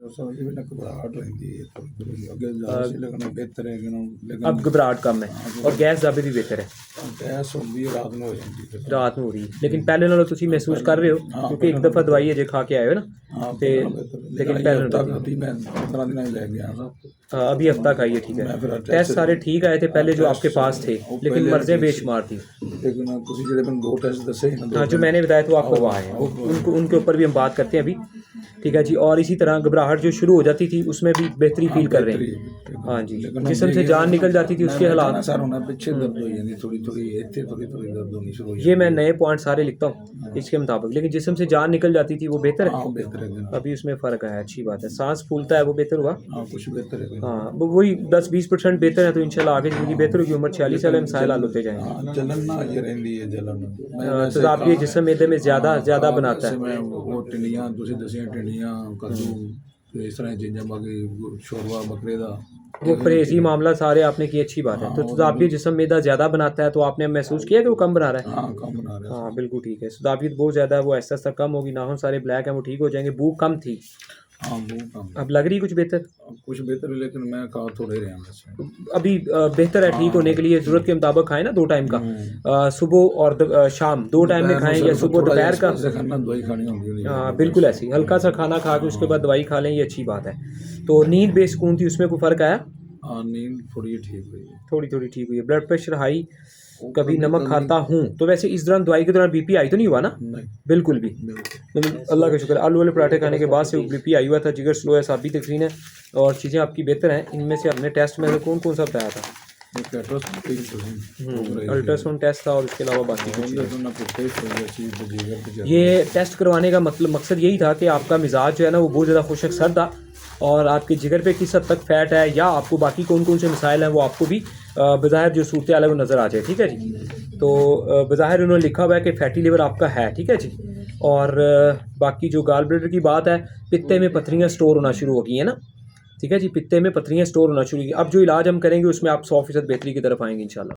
असल ये ना घबराहट रहती है थोड़ी अगे ज़्यादा सी लेकिन बेहतर है कि लेकिन अब घबराहट कम है और गैस ज़्यादा भी बेहतर है। गैस होंदी है रात में हो जाती है रात में हो रही है लेकिन पहले नालों तुसी महसूस कर रहे हो क्योंकि एक दफ़ा दवाई अजे खा के आए हो ना। हाँ ते लेकिन पहले हफ्ता नालों अभी मैं 15 दिन ही ले गया सब अभी हफ्ता का ये ठीक मैं फिर है। टेस्ट सारे ठीक आए थे पहले जो आपके पास थे लेकिन मर्ज़ें बेशुमार थी। लेकिन तुसी जेडे मैंने 2 टेस्ट दसे हाँ जो मैंने बताया तो आप करवा हैं उनको उनके ऊपर भी हम बात करते हैं अभी। ठीक है जी। और इसी तरह घबराहट जो शुरू हो जाती थी उसमें भी बेहतरी फील कर रहे हैं। हाँ जी। जिस्म से जान निकल जाती थी उसके हालात सर होना पीछे दर्द हो जाती थोड़ी थोड़ी इतने थोड़ी थोड़ी दर्द होनी शुरू हो ये मैं नए पॉइंट सारे लिखता हूँ इसके मुताबिक। लेकिन जिस्म से जान निकल जाती थी वो बेहतर है। हाँ बेहतर है अभी उसमें फ़र्क है। अच्छी बात है। सांस फूलता है वो बेहतर हुआ। हाँ कुछ बेहतर है हाँ वही 10-20% बेहतर है तो इंशाल्लाह आगे ज़िंदगी बेहतर होगी। उम्र 46 साल है मसाइल हल होते जाएंगे। हाँ जलन ना ये रहती है जलन तदाबी जिस्म मैदे में ज़्यादा बनाता है। मैं वो टिंडियां तुसी दसियां टिंडियां कद्दू इस तरह चीज़ें बाकी शोरवा बकरे दा वो परहेज़ी मामला सारे आपने की अच्छी बात है। तो तदाबी जिस्म मैदा ज़्यादा बनाता है तो आपने महसूस किया कि वो कम बना रहा है। हाँ कम बना रहा है। हाँ बिल्कुल ठीक है। तदाबीत बहुत ज़्यादा है वो आहिस्ता आहिस्ता कम होगी। नाखून सारे ब्लैक हैं वो ठीक हो जाएंगे। भूख कम थी हाँ वो कम अब लग रही कुछ बेहतर। कुछ बेहतर है लेकिन मैं खा थोड़े रहा बस अभी बेहतर है। ठीक होने के लिए ज़रूरत के मुताबिक खाएं ना 2 टाइम का सुबह और शाम 2 टाइम में खाएं या सुबह दोपहर का खाना दवाई खानी होगी। हाँ बिल्कुल ऐसे ही हल्का सा खाना खा के उसके बाद दवाई खा लें ये अच्छी बात है। तो नींद बेसुकून थी उसमें कोई फ़र्क आया। हाँ नींद थोड़ी ठीक हुई है थोड़ी ठीक हुई है। ब्लड प्रेशर हाई कभी नमक खाता हूँ तो वैसे इस दौरान दवाई के दौरान बीपी आई तो नहीं हुआ ना। बिल्कुल भी लेकिन अल्लाह का शुक्र आलू वाले पराठे खाने के बाद से बीपी आई हुआ था। जिगर स्लो है साबी तकसीन है और चीज़ें आपकी बेहतर हैं। इनमें से हमने टेस्ट में से कौन कौन सा बताया था। अल्ट्रासाउंड टेस्ट था और उसके अलावा बाकी ये टेस्ट करवाने का मतलब मकसद यही था कि आपका मिजाज जो है ना वो बहुत ज़्यादा खुशक सर्द था और आपके जिगर पे किस हद तक फ़ैट है या आपको बाकी कौन कौन से मसाइल हैं वो आपको भी बज़ाहिर जो सूरत हाल है वो नज़र आ जाए। ठीक है जी। तो बज़ाहिर उन्होंने लिखा हुआ है कि फ़ैटी लिवर आपका है। ठीक है जी। और बाकी जो गाल ब्लैडर की बात है पित्ते में पथरियाँ स्टोर होना शुरू हो गई हैं ना। ठीक है जी। पित्ते में पथरियाँ स्टोर होना शुरू की। अब जो इलाज हम करेंगे उसमें आप 100% बेहतरी की तरफ आएंगे इंशाल्लाह।